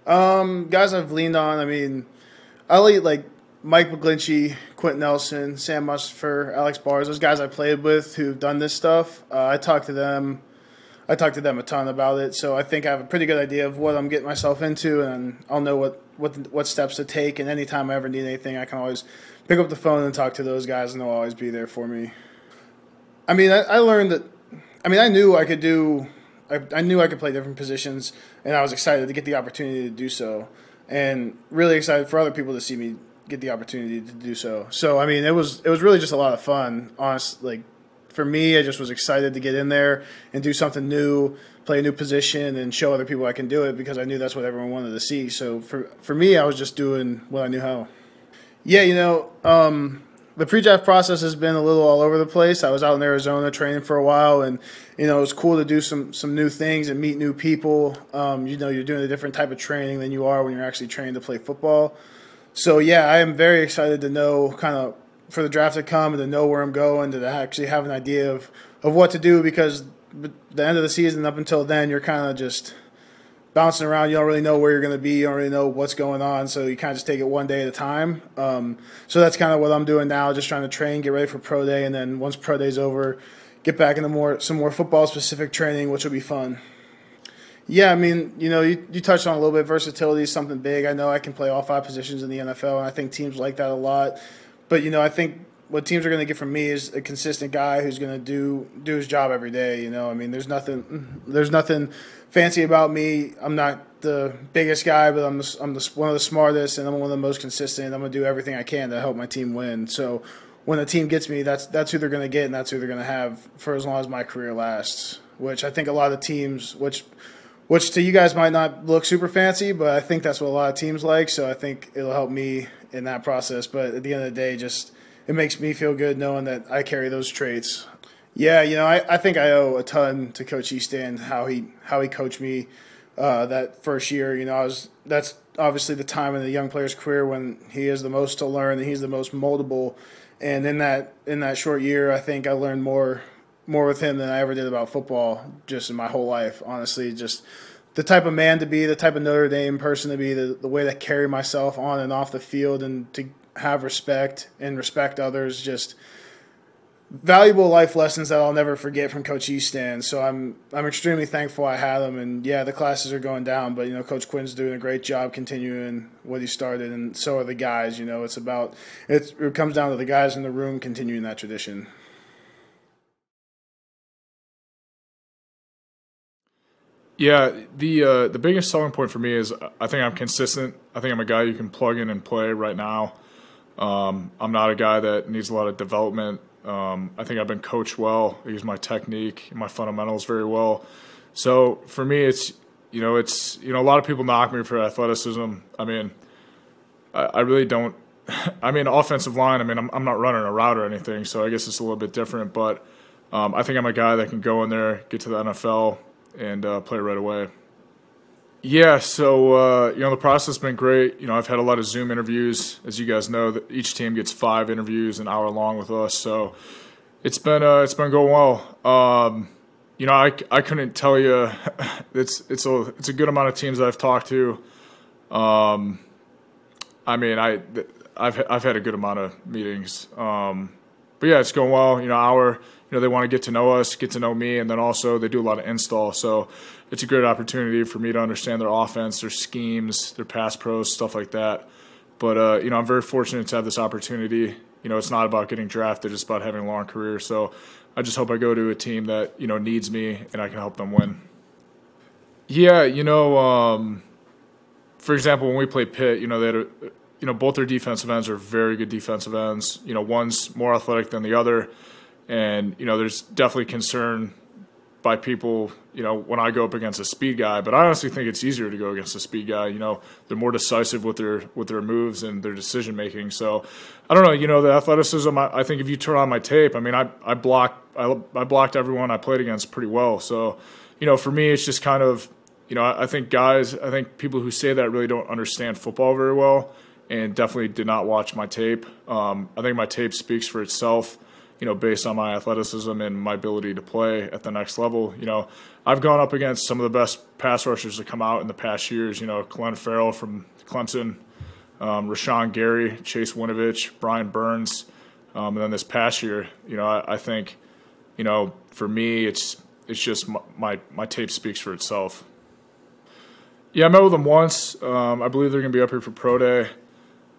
Guys I've leaned on. I mean, I like Mike McGlinchey, Quentin Nelson, Sam Mustipher, Alex Bars. Those guys I played with who've done this stuff. I talked to them. I talked to them a ton about it, so I think I have a pretty good idea of what I'm getting myself into, and I'll know what steps to take. And anytime I ever need anything, I can always pick up the phone and talk to those guys, and they'll always be there for me. I mean, I learned that. I mean, I knew I could do. I knew I could play different positions, and I was excited to get the opportunity to do so, and really excited for other people to see me get the opportunity to do so. So, I mean, it was really just a lot of fun. Honestly, for me, I just was excited to get in there and do something new, play a new position, and show other people I can do it because I knew that's what everyone wanted to see. So, for me, I was just doing what I knew how. Yeah, the pre-draft process has been a little all over the place. I was out in Arizona training for a while, and it was cool to do some new things and meet new people. You're doing a different type of training than you are when you're actually trained to play football. So yeah, I am very excited to know kind of for the draft to come and to know where I'm going, to actually have an idea of what to do, because the end of the season up until then you're kind of just bouncing around. You don't really know where you're going to be. You don't really know what's going on. So you kind of just take it one day at a time. So that's kind of what I'm doing now, just trying to train, get ready for pro day. And then once pro day's over, get back into some more football specific training, which will be fun. Yeah, I mean, you touched on a little bit. Versatility is something big. I know I can play all 5 positions in the NFL, and I think teams like that a lot. But, I think what teams are going to get from me is a consistent guy who's going to do his job every day. I mean, there's nothing fancy about me. I'm not the biggest guy, but I'm one of the smartest, and I'm one of the most consistent. I'm going to do everything I can to help my team win. So when a team gets me, that's who they're going to get, and that's who they're going to have for as long as my career lasts, which I think a lot of teams, which to you guys might not look super fancy, but I think that's what a lot of teams like. So I think it'll help me in that process. But at the end of the day, it makes me feel good knowing that I carry those traits. Yeah, I think I owe a ton to Coach Easton, how he coached me that first year. That's obviously the time in the young player's career when he has the most to learn and he's the most moldable. And in that short year, I think I learned more with him than I ever did about football just in my whole life. Honestly, just the type of man to be, the type of Notre Dame person to be, the way to carry myself on and off the field, and to have respect and respect others. Just valuable life lessons that I'll never forget from Coach Easton. So I'm extremely thankful I had him. And yeah, the classes are going down, but Coach Quinn's doing a great job continuing what he started, and so are the guys. It comes down to the guys in the room continuing that tradition. Yeah, the biggest selling point for me is I think I'm consistent. I think I'm a guy you can plug in and play right now. I'm not a guy that needs a lot of development. I think I've been coached well. I use my technique and my fundamentals very well. So for me, it's a lot of people knock me for athleticism. I mean, I really don't. I mean, offensive line. I mean, I'm not running a route or anything, so I guess it's a little bit different. But I think I'm a guy that can go in there, get to the NFL, and play right away. Yeah, so the process has been great. I've had a lot of Zoom interviews. As you guys know, each team gets 5 interviews an hour long with us, so it's been going well. I couldn't tell you. It's a good amount of teams that I've talked to. I mean, I've had a good amount of meetings. But yeah, it's going well. They want to get to know us, get to know me, and then also they do a lot of install. So it's a great opportunity for me to understand their offense, their schemes, their pass pros, stuff like that. But, I'm very fortunate to have this opportunity. It's not about getting drafted, it's about having a long career. So I just hope I go to a team that, needs me and I can help them win. Yeah, for example, when we play Pitt, they had both their defensive ends are very good defensive ends. One's more athletic than the other. And, there's definitely concern by people, when I go up against a speed guy. But I honestly think it's easier to go against a speed guy. They're more decisive with their moves and their decision making. So I don't know. The athleticism. I think if you turn on my tape, I mean, I blocked everyone I played against pretty well. So for me, it's just kind of I think people who say that really don't understand football very well, and definitely did not watch my tape. I think my tape speaks for itself. based on my athleticism and my ability to play at the next level. I've gone up against some of the best pass rushers that come out in the past years. Glenn Farrell from Clemson, Rashawn Gary, Chase Winovich, Brian Burns, and then this past year, I think, for me, it's just my tape speaks for itself. Yeah, I met with them once. I believe they're going to be up here for Pro Day.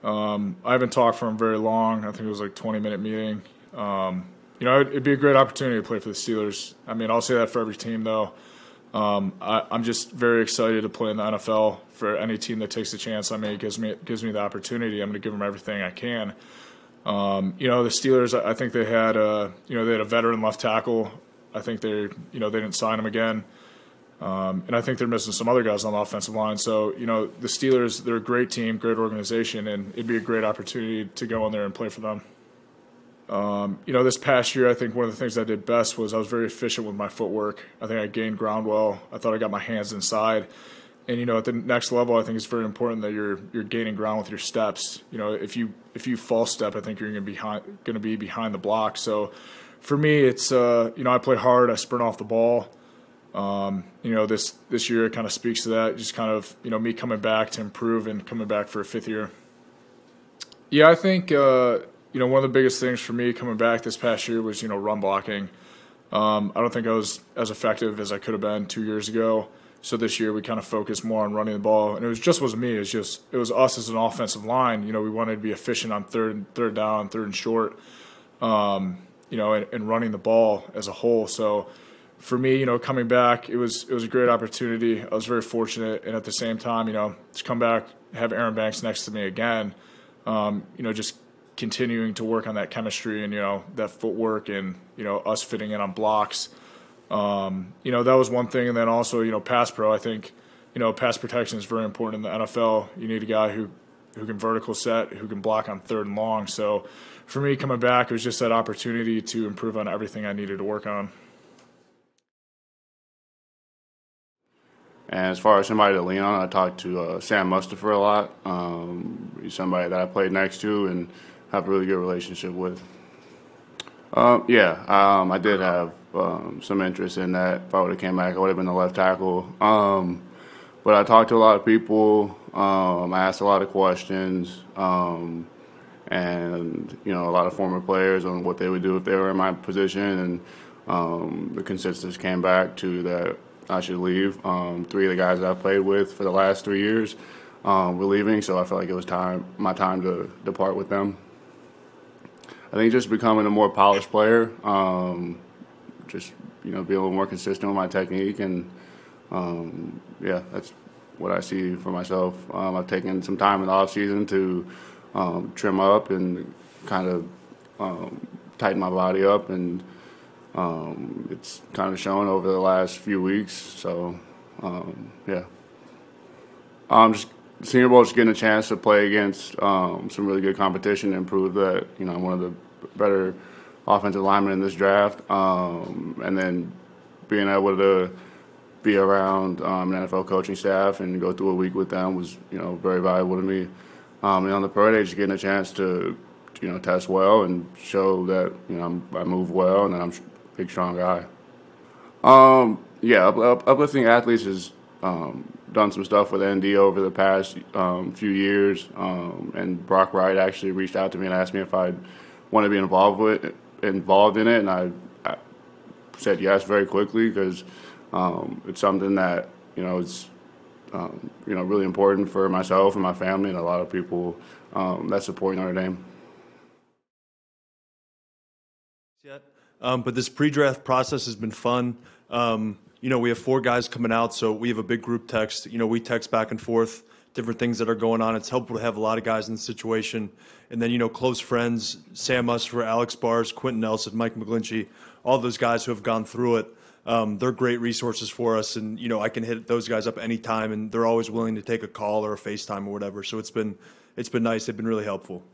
I haven't talked for them very long. I think it was like a 20-minute meeting. It'd be a great opportunity to play for the Steelers. I mean, I'll say that for every team, though. I'm just very excited to play in the NFL. For any team that takes the chance on me, it gives me the opportunity. I'm going to give them everything I can. The Steelers, I think they had a veteran left tackle. I think they didn't sign him again. And I think they're missing some other guys on the offensive line. So, the Steelers, they're a great team, great organization, and it'd be a great opportunity to go in there and play for them. This past year, I think one of the things I did best was I was very efficient with my footwork. I think I gained ground well. I thought I got my hands inside. And, at the next level, I think it's very important that you're gaining ground with your steps. If you false step, I think you're going to be behind the block. So for me, it's, I play hard. I sprint off the ball. This year it kind of speaks to that, just kind of, me coming back to improve and coming back for a fifth year. Yeah, I think, one of the biggest things for me coming back this past year was, run blocking. I don't think I was as effective as I could have been 2 years ago. So this year we kind of focused more on running the ball, and wasn't me. It was us as an offensive line. We wanted to be efficient on third down, third and short, and running the ball as a whole. So for me, coming back, it was a great opportunity. I was very fortunate, and at the same time, to come back, have Aaron Banks next to me again, just continuing to work on that chemistry and that footwork and us fitting in on blocks. That was one thing, and then also pass pro. I think pass protection is very important in the NFL. You need a guy who can vertical set, who can block on third and long. So for me, coming back, it was just that opportunity to improve on everything I needed to work on. And as far as somebody to lean on, I talked to Sam Mustipher a lot. He's somebody that I played next to and have a really good relationship with. I did have some interest in that. If I would have came back, I would have been the left tackle. But I talked to a lot of people. I asked a lot of questions, and a lot of former players on what they would do if they were in my position. And the consensus came back to that I should leave. 3 of the guys that I've played with for the last 3 years were leaving, so I felt like it was my time to depart with them. I think just becoming a more polished player, be a little more consistent with my technique, and that's what I see for myself. I've taken some time in the off season to trim up and kind of tighten my body up, and it's kind of shown over the last few weeks. So just Senior Bowl is getting a chance to play against some really good competition and prove that I'm one of the better offensive linemen in this draft, and then being able to be around an NFL coaching staff and go through a week with them was very valuable to me. And on the pro day, just getting a chance to test well and show that I move well and that I'm a big, strong guy. Uplifting athletes has done some stuff with ND over the past few years, and Brock Wright actually reached out to me and asked me if I'd want to be involved in it, and I said yes very quickly because it's something that is really important for myself and my family and a lot of people that support Notre Dame. But this pre-draft process has been fun. We have 4 guys coming out, so we have a big group text. We text back and forth different things that are going on. It's helpful to have a lot of guys in the situation. And then, close friends, Sam Mustipher, Alex Bars, Quentin Nelson, Mike McGlinchey, all those guys who have gone through it. They're great resources for us, and, I can hit those guys up anytime, and they're always willing to take a call or a FaceTime or whatever. So it's been nice. They've been really helpful.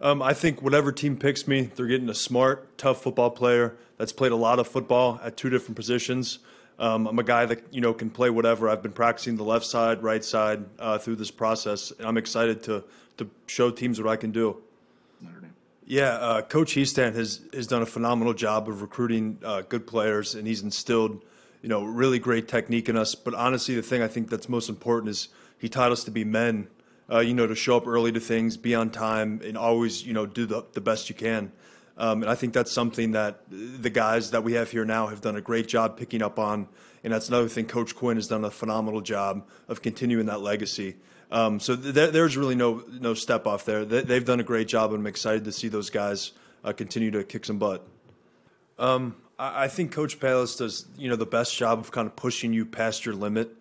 I think whatever team picks me, they're getting a smart, tough football player that's played a lot of football at 2 different positions. I'm a guy that, can play whatever. I've been practicing the left side, right side through this process, and I'm excited to show teams what I can do. Notre Dame. Yeah, Coach Heastan has done a phenomenal job of recruiting good players, and he's instilled, really great technique in us. But honestly, the thing I think that's most important is he taught us to be men, to show up early to things, be on time, and always, do the best you can. And I think that's something that the guys that we have here now have done a great job picking up on. And that's another thing Coach Quinn has done a phenomenal job of continuing that legacy. So there's really no step off there. They've done a great job, and I'm excited to see those guys continue to kick some butt. I think Coach Palis does, the best job of kind of pushing you past your limit.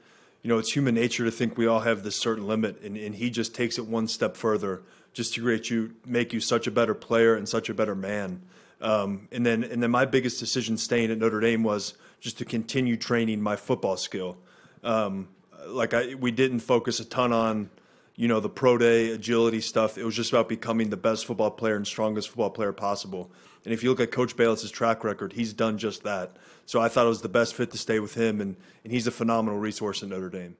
It's human nature to think we all have this certain limit, and he just takes it one step further just to make you such a better player and such a better man. And then my biggest decision staying at Notre Dame was just to continue training my football skill. We didn't focus a ton on, the pro day agility stuff. It was just about becoming the best football player and strongest football player possible. And if you look at Coach Bayless's track record, he's done just that. So I thought it was the best fit to stay with him, and he's a phenomenal resource at Notre Dame.